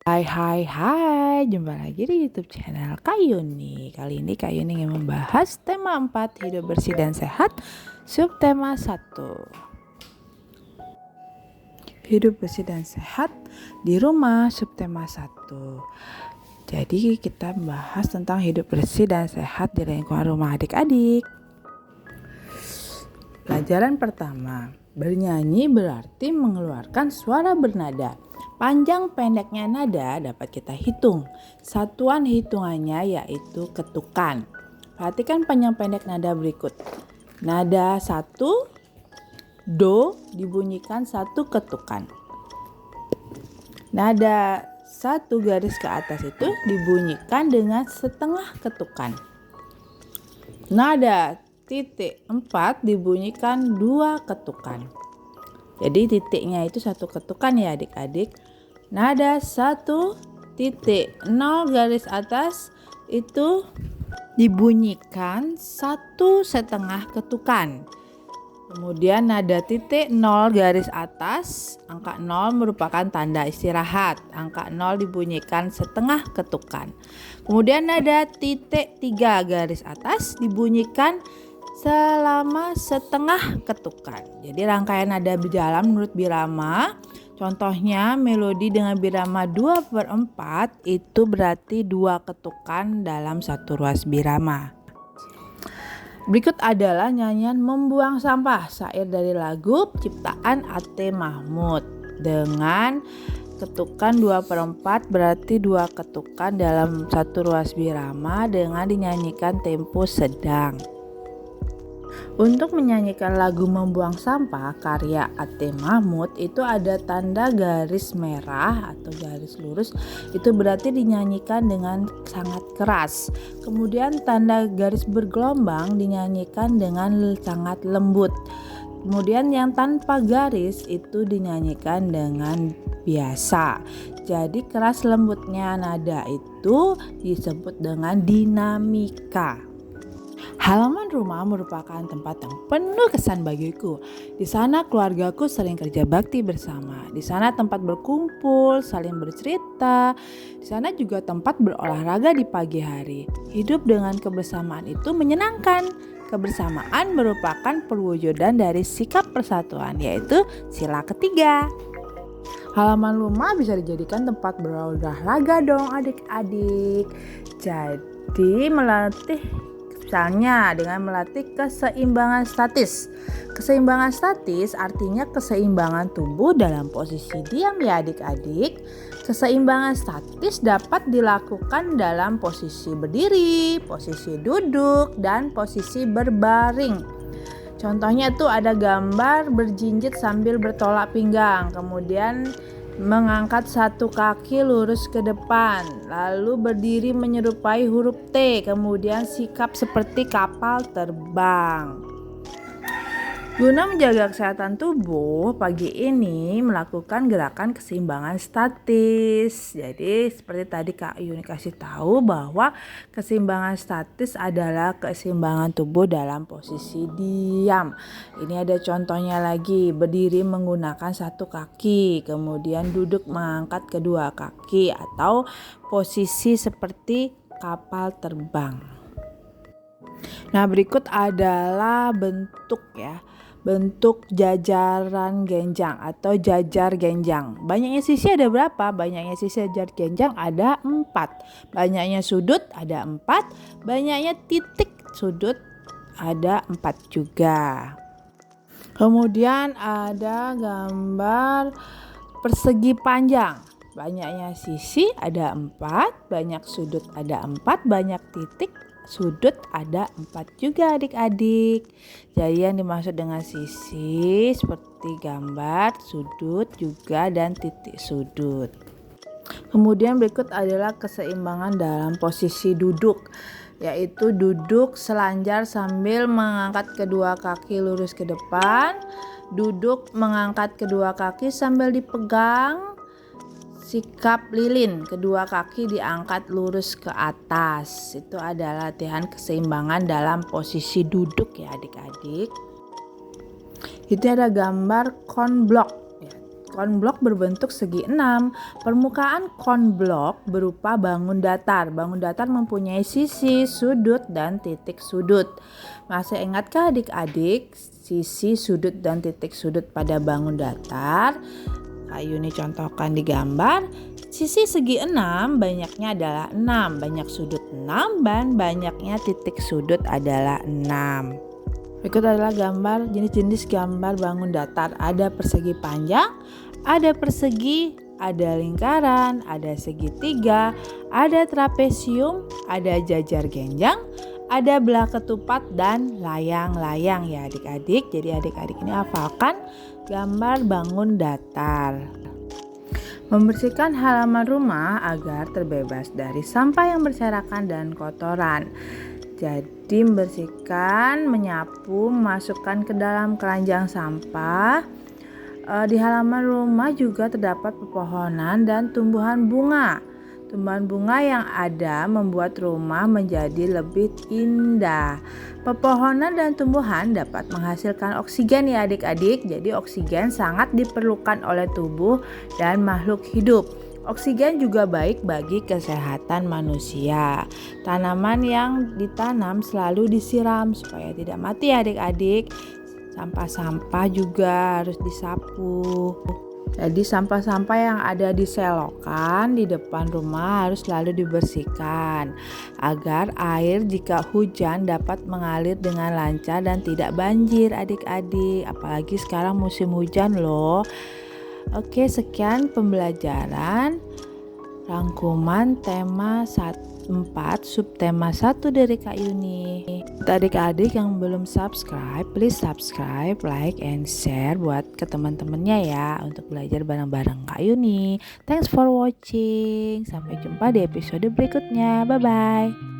Hai, jumpa lagi di YouTube channel Kayuni. Kali ini Kayuni ingin membahas tema 4, hidup bersih dan sehat, subtema 1. Hidup bersih dan sehat di rumah, subtema 1. Jadi kita membahas tentang hidup bersih dan sehat di lingkungan rumah adik-adik. Pelajaran pertama, bernyanyi berarti mengeluarkan suara bernada. Panjang pendeknya nada dapat kita hitung. Satuan hitungannya yaitu ketukan. Perhatikan panjang pendek nada berikut. Nada 1, do dibunyikan 1 ketukan. Nada 1 garis ke atas itu dibunyikan dengan setengah ketukan. Nada titik 4 dibunyikan 2 ketukan. Jadi titiknya itu 1 ketukan ya adik-adik. Nada 1 titik 0 garis atas itu dibunyikan 1,5 ketukan. Kemudian nada titik 0 garis atas, angka 0 merupakan tanda istirahat. Angka 0 dibunyikan setengah ketukan. Kemudian nada titik 3 garis atas dibunyikan selama setengah ketukan. Jadi rangkaian nada berjalan menurut birama. Contohnya melodi dengan birama 2/4 itu berarti 2 ketukan dalam satu ruas birama. Berikut adalah nyanyian Membuang Sampah, syair dari lagu ciptaan A.T. Mahmud. Dengan ketukan 2/4 berarti 2 ketukan dalam satu ruas birama dengan dinyanyikan tempo sedang. Untuk menyanyikan lagu Membuang Sampah karya A.T. Mahmud itu ada tanda garis merah atau garis lurus, itu berarti dinyanyikan dengan sangat keras. Kemudian tanda garis bergelombang dinyanyikan dengan sangat lembut. Kemudian yang tanpa garis itu dinyanyikan dengan biasa. Jadi keras lembutnya nada itu disebut dengan dinamika. Halaman rumah merupakan tempat yang penuh kesan bagiku. Di sana keluargaku sering kerja bakti bersama. Di sana tempat berkumpul, saling bercerita. Di sana juga tempat berolahraga di pagi hari. Hidup dengan kebersamaan itu menyenangkan. Kebersamaan merupakan perwujudan dari sikap persatuan, yaitu sila ketiga. Halaman rumah bisa dijadikan tempat berolahraga dong adik-adik. Jadi misalnya dengan melatih keseimbangan statis. Keseimbangan statis artinya keseimbangan tubuh dalam posisi diam ya adik-adik. Keseimbangan statis dapat dilakukan dalam posisi berdiri, posisi duduk, dan posisi berbaring. Contohnya tuh ada gambar berjinjit sambil bertolak pinggang, kemudian mengangkat satu kaki lurus ke depan, lalu berdiri menyerupai huruf T, kemudian sikap seperti kapal terbang. Guna menjaga kesehatan tubuh, pagi ini melakukan gerakan keseimbangan statis. Jadi seperti tadi Kak Yuni kasih tahu bahwa keseimbangan statis adalah keseimbangan tubuh dalam posisi diam. Ini ada contohnya lagi, berdiri menggunakan satu kaki, kemudian duduk mengangkat kedua kaki, atau posisi seperti kapal terbang. Nah, berikut adalah bentuk jajaran genjang atau jajar genjang. Banyaknya sisi ada berapa? Banyaknya sisi jajar genjang ada 4. Banyaknya sudut ada 4. Banyaknya titik sudut ada 4 juga. Kemudian ada gambar persegi panjang. Banyaknya sisi ada 4. Banyak sudut ada 4. Banyak titik sudut ada 4 juga adik-adik. Jadi yang dimaksud dengan sisi seperti gambar, sudut juga, dan titik sudut. Kemudian berikut adalah keseimbangan dalam posisi duduk, yaitu duduk selanjar sambil mengangkat kedua kaki lurus ke depan, duduk mengangkat kedua kaki sambil dipegang, sikap lilin, kedua kaki diangkat lurus ke atas. Itu adalah latihan keseimbangan dalam posisi duduk ya adik-adik. Itu ada gambar konblok. Konblok berbentuk segi 6. Permukaan konblok berupa bangun datar. Bangun datar mempunyai sisi, sudut, dan titik sudut. Masih ingatkah adik-adik sisi, sudut, dan titik sudut pada bangun datar? Kak Yuni contohkan di gambar. Sisi segi 6 banyaknya adalah 6. Banyak sudut 6 dan banyaknya titik sudut adalah 6. Berikut adalah gambar jenis-jenis gambar bangun datar. Ada persegi panjang, ada persegi, ada lingkaran, ada segitiga, ada trapesium, ada jajar genjang, ada belah ketupat, dan layang-layang ya adik-adik. Jadi adik-adik ini hafalkan gambar bangun datar. Membersihkan halaman rumah agar terbebas dari sampah yang berserakan dan kotoran. Jadi membersihkan, menyapu, memasukkan ke dalam keranjang sampah. Di halaman rumah juga terdapat pepohonan dan tumbuhan bunga. Tumbuhan bunga yang ada membuat rumah menjadi lebih indah. Pepohonan dan tumbuhan dapat menghasilkan oksigen ya adik-adik. Jadi oksigen sangat diperlukan oleh tubuh dan makhluk hidup. Oksigen juga baik bagi kesehatan manusia. Tanaman yang ditanam selalu disiram supaya tidak mati adik-adik. Sampah-sampah juga harus disapu. Jadi sampah-sampah yang ada di selokan di depan rumah harus selalu dibersihkan agar air jika hujan dapat mengalir dengan lancar dan tidak banjir adik-adik. Apalagi sekarang musim hujan loh. Oke, sekian pembelajaran rangkuman tema 4 subtema 1 dari Kak Yuni. Untuk adik-adik yang belum subscribe, please subscribe, like, and share buat ke teman-temannya ya untuk belajar bareng-bareng Kak Yuni. Thanks for watching. Sampai jumpa di episode berikutnya. Bye-bye.